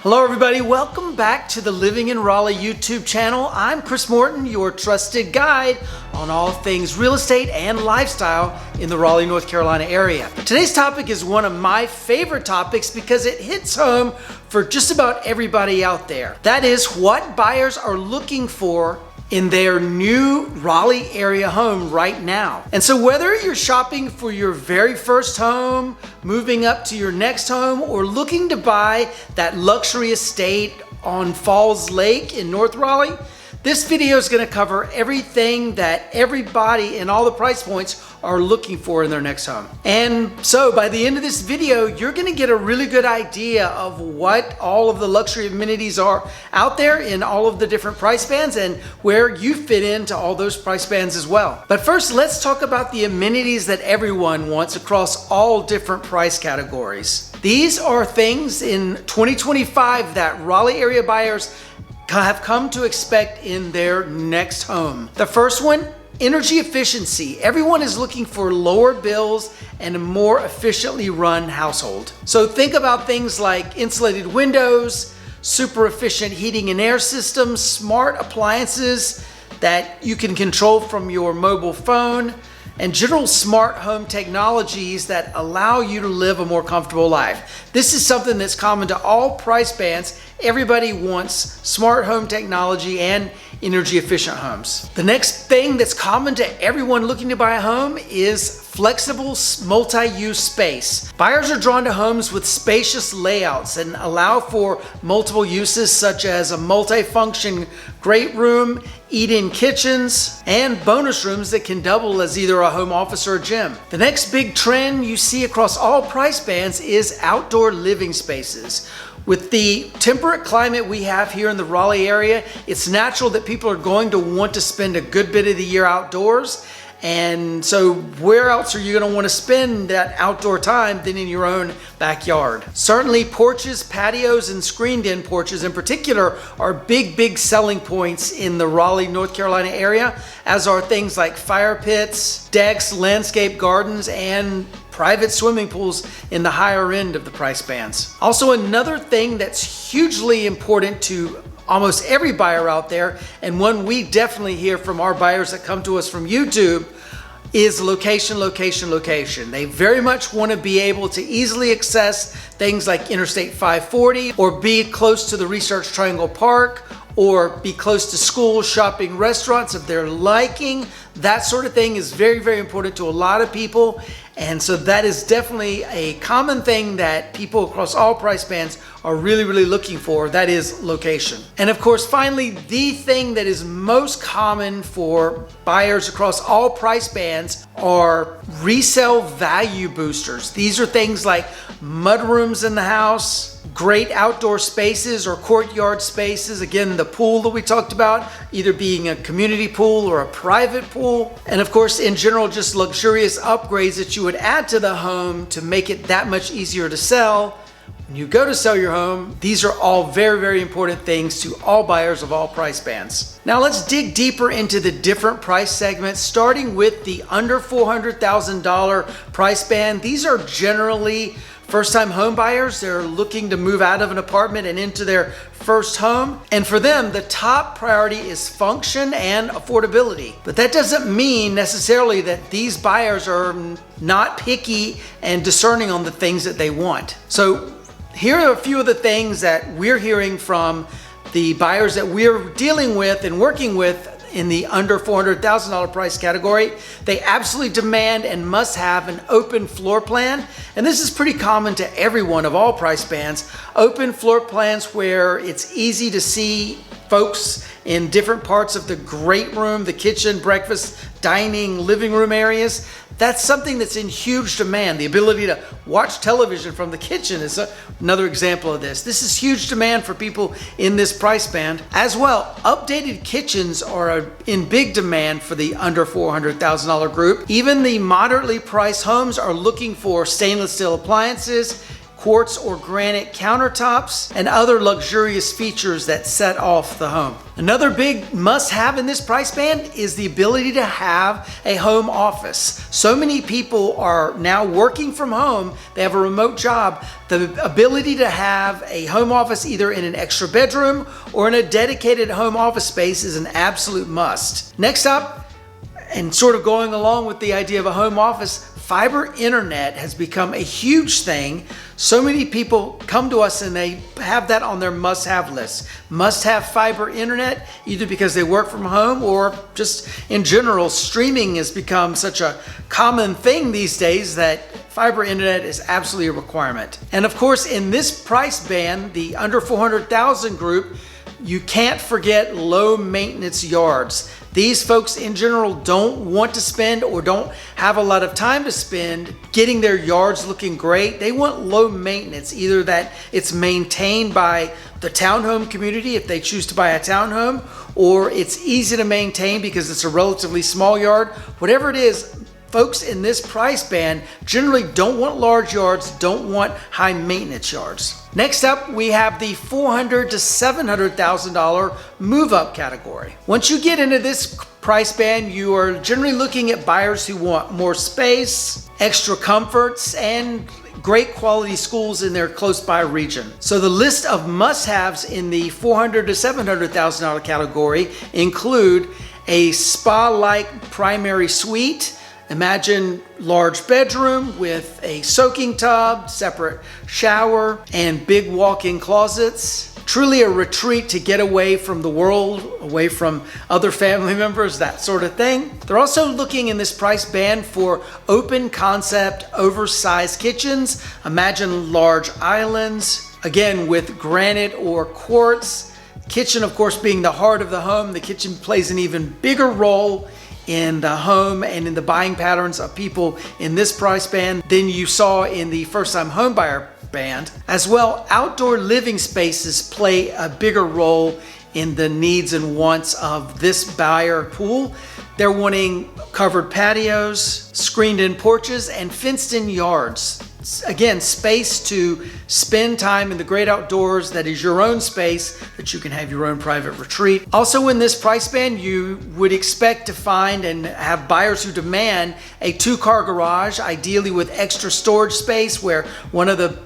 Hello everybody, welcome back to the Living in Raleigh YouTube channel. I'm Chris Morton, your trusted guide on all things real estate and lifestyle in the Raleigh, North Carolina area. Today's topic is one of my favorite topics because it hits home for just about everybody out there. That is what buyers are looking for in their new Raleigh area home right now. And so whether you're shopping for your very first home, moving up to your next home, or looking to buy that luxury estate on Falls Lake in North Raleigh, this video is going to cover everything that everybody in all the price points are looking for in their next home. And so by the end of this video, you're going to get a really good idea of what all of the luxury amenities are out there in all of the different price bands and where you fit into all those price bands as well. But first, let's talk about the amenities that everyone wants across all different price categories. These are things in 2025 that Raleigh area buyers have come to expect in their next home. The first one, energy efficiency. Everyone is looking for lower bills and a more efficiently run household. So think about things like insulated windows, super efficient heating and air systems, smart appliances that you can control from your mobile phone, and general smart home technologies that allow you to live a more comfortable life. This is something that's common to all price bands. Everybody wants smart home technology and energy efficient homes. The next thing that's common to everyone looking to buy a home is flexible multi-use space. Buyers are drawn to homes with spacious layouts and allow for multiple uses such as a multi-function great room, eat-in kitchens, and bonus rooms that can double as either a home office or a gym. The next big trend you see across all price bands is outdoor living spaces. With the temperate climate we have here in the Raleigh area, it's natural that people are going to want to spend a good bit of the year outdoors. And so where else are you going to want to spend that outdoor time than in your own backyard? Certainly porches, patios, and screened-in porches in particular are big selling points in the Raleigh, North Carolina area, as are things like fire pits, decks, landscape gardens, and private swimming pools in the higher end of the price bands. Also, another thing that's hugely important to almost every buyer out there, and one we definitely hear from our buyers that come to us from YouTube, is location. They very much want to be able to easily access things like Interstate 540, or be close to the Research Triangle Park, or be close to schools, shopping, restaurants of their liking. That sort of thing is very important to a lot of people. And so that is definitely a common thing that people across all price bands are really looking for. That is location. And of course, finally, the thing that is most common for buyers across all price bands are resale value boosters. These are things like mudrooms in the house, great outdoor spaces or courtyard spaces. Again, the pool that we talked about, either being a community pool or a private pool. And of course, in general, just luxurious upgrades that you would add to the home to make it that much easier to sell. When you go to sell your home, these are all very important things to all buyers of all price bands. Now let's dig deeper into the different price segments, starting with the under $400,000 price band. These are generally first-time home buyers. They're looking to move out of an apartment and into their first home. And for them, the top priority is function and affordability. But that doesn't mean necessarily that these buyers are not picky and discerning on the things that they want. So here are a few of the things that we're hearing from the buyers that we're dealing with and working with in the under $400,000 price category. They absolutely demand and must have an open floor plan. And this is pretty common to everyone of all price bands. Open floor plans where it's easy to see folks in different parts of the great room, the kitchen, breakfast, dining, living room areas. That's something that's in huge demand. The ability to watch television from the kitchen is another example of this. This is huge demand for people in this price band. As well, updated kitchens are in big demand for the under $400,000 group. Even the moderately priced homes are looking for stainless steel appliances, quartz or granite countertops, and other luxurious features that set off the home. Another big must-have in this price band is the ability to have a home office. So many people are now working from home, they have a remote job. The ability to have a home office either in an extra bedroom or in a dedicated home office space is an absolute must. Next up, and sort of going along with the idea of a home office, fiber internet has become a huge thing. So many people come to us and they have that on their must-have list. Must-have fiber internet, either because they work from home or just in general, streaming has become such a common thing these days that fiber internet is absolutely a requirement. And of course, in this price band, the under 400,000 group, you can't forget low maintenance yards. These folks in general don't want to spend or don't have a lot of time to spend getting their yards looking great. They want low maintenance, either that it's maintained by the townhome community if they choose to buy a townhome, or it's easy to maintain because it's a relatively small yard. Whatever it is, folks in this price band generally don't want large yards, don't want high maintenance yards. Next up, we have the $400,000 to $700,000 move-up category. Once you get into this price band, you are generally looking at buyers who want more space, extra comforts, and great quality schools in their close by region. So the list of must-haves in the $400,000 to $700,000 category include a spa-like primary suite. Imagine large bedroom with a soaking tub, separate shower, and big walk-in closets. Truly a retreat to get away from the world, away from other family members, that sort of thing. They're also looking in this price band for open concept, oversized kitchens. Imagine large islands, again with granite or quartz. Kitchen, of course, being the heart of the home. The kitchen plays an even bigger role in the home and in the buying patterns of people in this price band than you saw in the first-time home buyer band. As well, outdoor living spaces play a bigger role in the needs and wants of this buyer pool. They're wanting covered patios, screened-in porches, and fenced-in yards. Again, space to spend time in the great outdoors that is your own space, that you can have your own private retreat. Also in this price band, you would expect to find and have buyers who demand a 2-car garage, ideally with extra storage space where one of the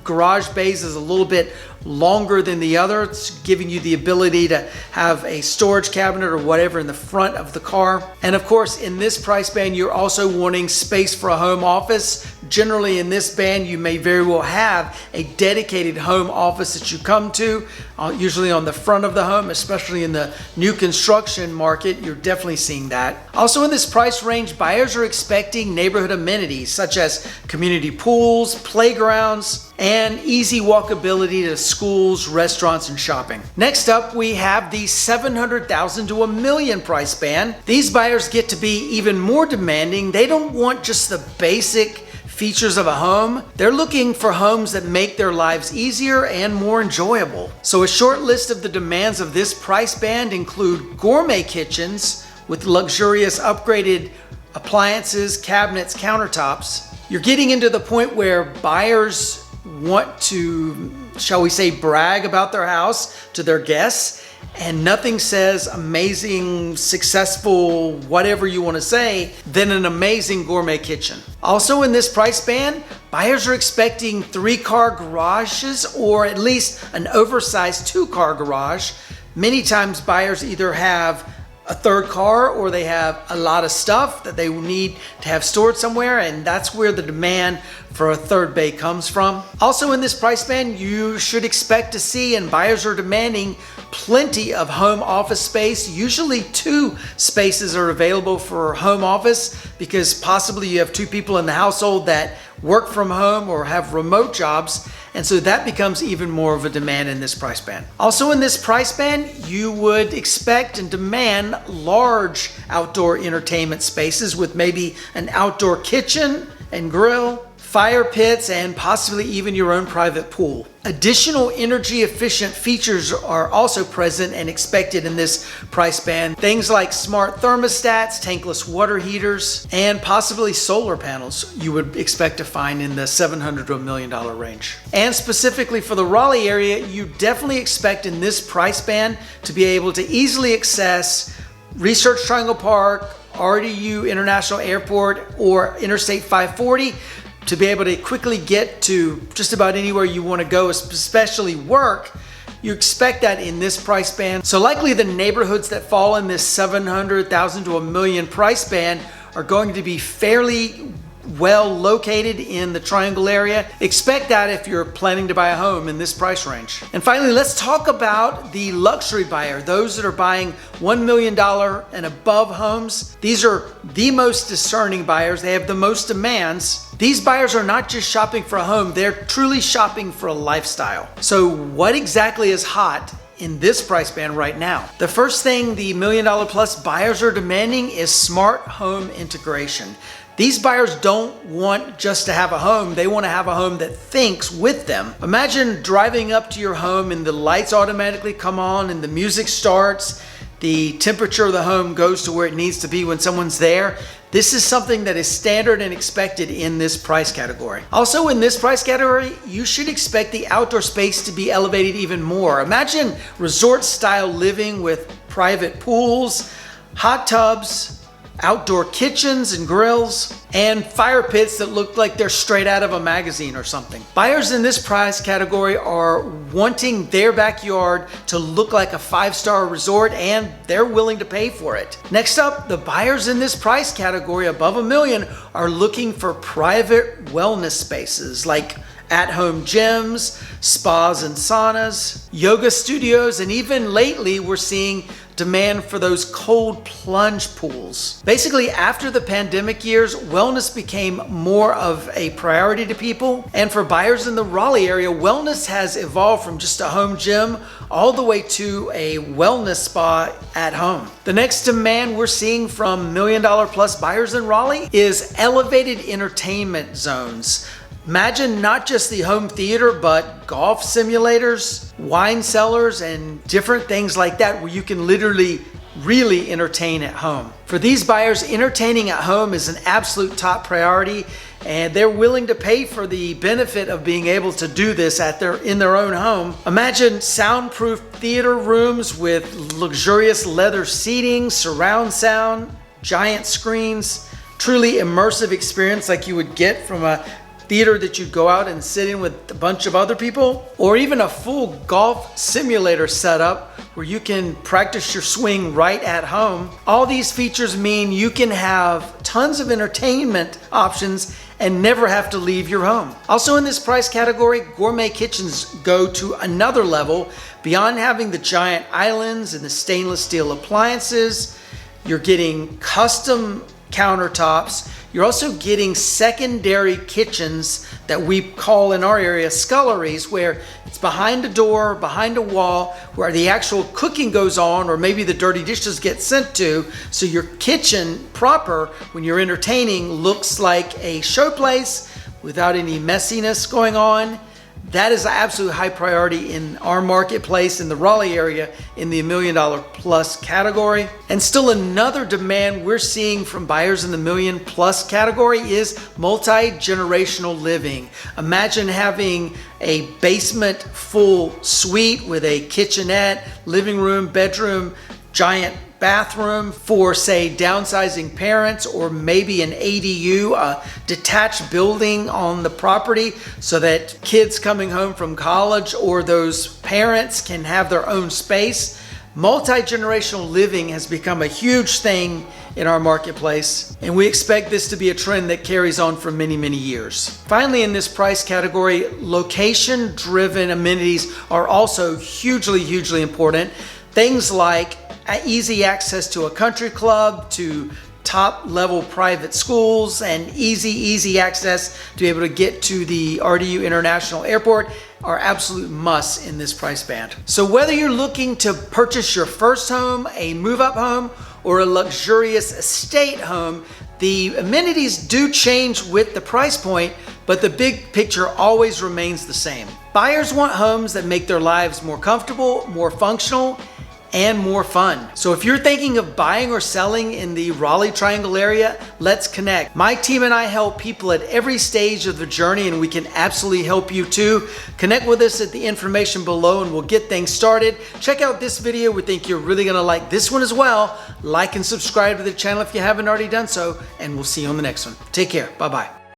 garage bays is a little bit longer than the other. It's giving you the ability to have a storage cabinet or whatever in the front of the car. And of course, in this price band, you're also wanting space for a home office. Generally in this band, you may very well have a dedicated home office that you come to, usually on the front of the home, especially in the new construction market. You're definitely seeing that. Also in this price range, buyers are expecting neighborhood amenities such as community pools, playgrounds, and easy walkability to schools, restaurants, and shopping. Next up, we have the $700,000 to $1 million price band. These buyers get to be even more demanding. They don't want just the basic features of a home. They're looking for homes that make their lives easier and more enjoyable. So a short list of the demands of this price band include gourmet kitchens with luxurious upgraded appliances, cabinets, countertops. You're getting into the point where buyers want to, shall we say, brag about their house to their guests, and nothing says amazing, successful, whatever you want to say, than an amazing gourmet kitchen. Also in this price band, buyers are expecting 3-car garages or at least an oversized 2-car garage. Many times buyers either have a 3rd car or they have a lot of stuff that they need to have stored somewhere, and that's where the demand for a 3rd bay comes from. Also in this price band, you should expect to see, and buyers are demanding, plenty of home office space. Usually 2 spaces are available for home office because possibly you have 2 people in the household that work from home or have remote jobs, and so that becomes even more of a demand in this price band. Also in this price band, you would expect and demand large outdoor entertainment spaces with maybe an outdoor kitchen and grill, fire pits, and possibly even your own private pool. Additional energy efficient features are also present and expected in this price band. Things like smart thermostats, tankless water heaters, and possibly solar panels you would expect to find in the $700 to $1 million range. And specifically for the Raleigh area, you definitely expect in this price band to be able to easily access Research Triangle Park, RDU International Airport, or Interstate 540, to be able to quickly get to just about anywhere you want to go, especially work. You expect that in this price band. So likely the neighborhoods that fall in this $700,000 to $1 million price band are going to be fairly well located in the Triangle area. Expect that if you're planning to buy a home in this price range. And finally, let's talk about the luxury buyer, those that are buying $1 million and above homes. These are the most discerning buyers. They have the most demands. These buyers are not just shopping for a home, they're truly shopping for a lifestyle. So what exactly is hot in this price band right now? The first thing the $1 million plus buyers are demanding is smart home integration. These buyers don't want just to have a home, they want to have a home that thinks with them. Imagine driving up to your home and the lights automatically come on and the music starts, the temperature of the home goes to where it needs to be when someone's there. This is something that is standard and expected in this price category. Also in this price category, you should expect the outdoor space to be elevated even more. Imagine resort style living with private pools, hot tubs, outdoor kitchens and grills, and fire pits that look like they're straight out of a magazine or something. Buyers in this price category are wanting their backyard to look like a 5-star resort, and they're willing to pay for it. Next up, the buyers in this price category above $1 million are looking for private wellness spaces like at-home gyms, spas and saunas, yoga studios, and even lately we're seeing demand for those cold plunge pools. Basically, after the pandemic years, wellness became more of a priority to people. And for buyers in the Raleigh area, wellness has evolved from just a home gym all the way to a wellness spa at home. The next demand we're seeing from $1 million plus buyers in Raleigh is elevated entertainment zones. Imagine not just the home theater, but golf simulators, wine cellars, and different things like that where you can literally really entertain at home. For these buyers, entertaining at home is an absolute top priority, and they're willing to pay for the benefit of being able to do this in their own home. Imagine soundproof theater rooms with luxurious leather seating, surround sound, giant screens, truly immersive experience like you would get from a theater that you'd go out and sit in with a bunch of other people, or even a full golf simulator setup where you can practice your swing right at home. All these features mean you can have tons of entertainment options and never have to leave your home. Also in this price category, gourmet kitchens go to another level. Beyond having the giant islands and the stainless steel appliances, you're getting custom countertops. You're also getting secondary kitchens that we call in our area sculleries, where it's behind a door, behind a wall, where the actual cooking goes on, or maybe the dirty dishes get sent to. So your kitchen proper, when you're entertaining, looks like a showplace without any messiness going on. That is an absolute high priority in our marketplace in the Raleigh area in the $1 million plus category. And still another demand we're seeing from buyers in the $1 million plus category is multi-generational living. Imagine having a basement full suite with a kitchenette, living room, bedroom, giant bathroom for, say, downsizing parents, or maybe an ADU, a detached building on the property, so that kids coming home from college or those parents can have their own space. Multi-generational living has become a huge thing in our marketplace, and we expect this to be a trend that carries on for many, many years. Finally, in this price category, location-driven amenities are also hugely important. Things like easy access to a country club, to top level private schools, and easy access to be able to get to the RDU International Airport are absolute musts in this price band. So whether you're looking to purchase your first home, a move-up home, or a luxurious estate home, The amenities do change with the price point, but the big picture always remains the same. Buyers want homes that make their lives more comfortable, more functional, and more fun. So if you're thinking of buying or selling in the Raleigh Triangle area, let's connect. My team and I help people at every stage of the journey, and we can absolutely help you too. Connect with us at the information below and we'll get things started. Check out this video. We think you're really gonna like this one as well. Like and subscribe to the channel if you haven't already done so, and we'll see you on the next one. Take care. Bye-bye.